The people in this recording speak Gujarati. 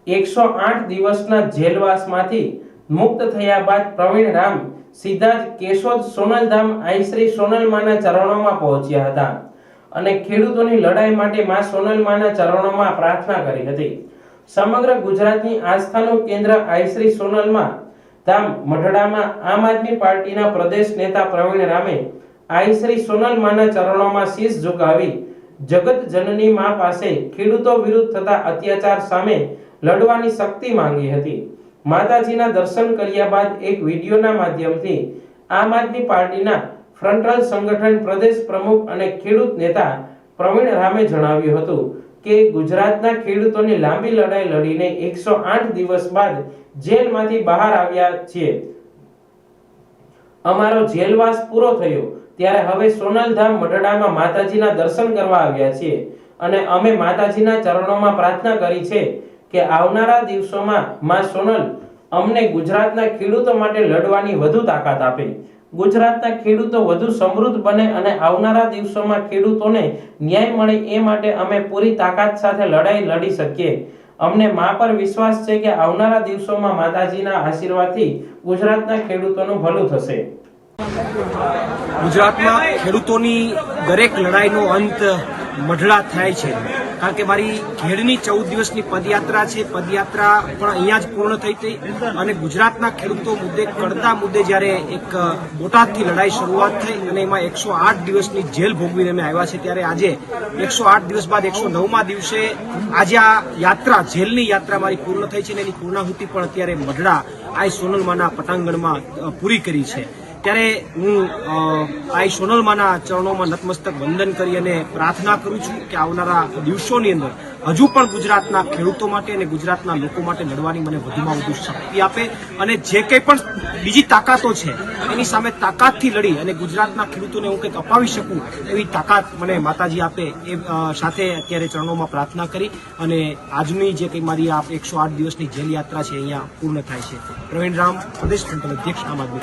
108 દિવસના જેલવાસમાંથી મુક્ત થયા બાદ પ્રવીણ રામ સીધા જ કેશોદ સોનલધામ આઈ શ્રી સોનલમાના ચરણોમાં પહોંચ્યા હતા અને ખેડૂતોની લડાઈ માટે માં સોનલમાના ચરણોમાં પ્રાર્થના કરી હતી। સમગ્ર ગુજરાતની આસ્થાનું કેન્દ્ર આઈ શ્રી સોનલમા ધામ મઢડામાં આમ આદમી પાર્ટીના પ્રદેશ નેતા પ્રવીણ રામે આઈ શ્રી સોનલમાના ચરણોમાં શીશ ઝુકાવી જગત જનની માં પાસે ખેડૂતો વિરુદ્ધ થતા અત્યાચાર સામે લડવાની શક્તિ માંગી હતી। માતાજીના દર્શન કર્યા બાદ એક વિડીયોના માધ્યમથી આમ આદમી પાર્ટીના ફ્રન્ટલ સંગઠન પ્રદેશ પ્રમુખ અને ખેડૂત નેતા પ્રવીણ રામે જણાવ્યું હતું કે ગુજરાતના ખેડૂતોની લાંબી લડાઈ લડીને 108 દિવસ બાદ જેલમાંથી બહાર આવ્યા છીએ। અમારો જેલવાસ પૂરો થયો ત્યારે હવે સોનલધામ મઢડામાં માતાજીના દર્શન કરવા આવ્યા છીએ અને અમે માતાજીના ચરણોમાં પ્રાર્થના કરી છે કે આવનારા દિવસોમાં માં સોનલ અમને ગુજરાતના ખેડૂતો માટે લડવાની વધુ તાકાત આપે, ગુજરાતના ખેડૂતો વધુ સમૃદ્ધ બને અને આવનારા દિવસોમાં ખેડૂતોને ન્યાય મળે એ માટે અમે પૂરી તાકાત સાથે લડાઈ લડી શકીએ। અમને માં પર વિશ્વાસ છે કે આવનારા દિવસોમાં માતાજીના આશીર્વાદથી ગુજરાતના ખેડૂતોનું ભલું થશે। ગુજરાતમાં ખેડૂતોની દરેક લડાઈનો અંત મઢડા થાય છે, કારણ કે મારી ખેડની 14 દિવસની પદયાત્રા છે, પદયાત્રા પણ અહીંયા જ પૂર્ણ થઈ હતી અને ગુજરાતના ખેડૂતો મુદ્દે કડતા મુદ્દે જ્યારે એક બોટાદથી લડાઈ શરૂઆત થઈ અને એમાં 108 દિવસની જેલ ભોગવીને અમે આવ્યા છે, ત્યારે આજે 108 દિવસ બાદ 109મા દિવસે આજે આ યાત્રા, જેલની યાત્રા મારી પૂર્ણ થઈ છે અને એની પૂર્ણાહુતિ પણ અત્યારે મઢડા આઈ સોનલમાના પટાંગણમાં પૂરી કરી છે। ત્યારે હું આઈ સોનલમાના ચરણોમાં નતમસ્તક વંદન કરી અને પ્રાર્થના કરું છું કે આવનારા દિવસોની અંદર હજુ પણ ગુજરાતના ખેડૂતો માટે અને ગુજરાતના લોકો માટે લડવાની મને વધુમાં વધુ શક્તિ આપે અને જે કંઈ પણ બીજી તાકાતો છે એની સામે તાકાતથી લડી અને ગુજરાતના ખેડૂતોને હું કંઈક અપાવી શકું એવી તાકાત મને માતાજી આપે એ સાથે અત્યારે ચરણોમાં પ્રાર્થના કરી અને આજની જે કંઈ મારી આ 108 દિવસની જેલ યાત્રા છે અહીંયા પૂર્ણ થાય છે। પ્રવીણ રામ, પ્રદેશ ફ્રન્ટલ અધ્યક્ષ, આમ આદમી પાર્ટી।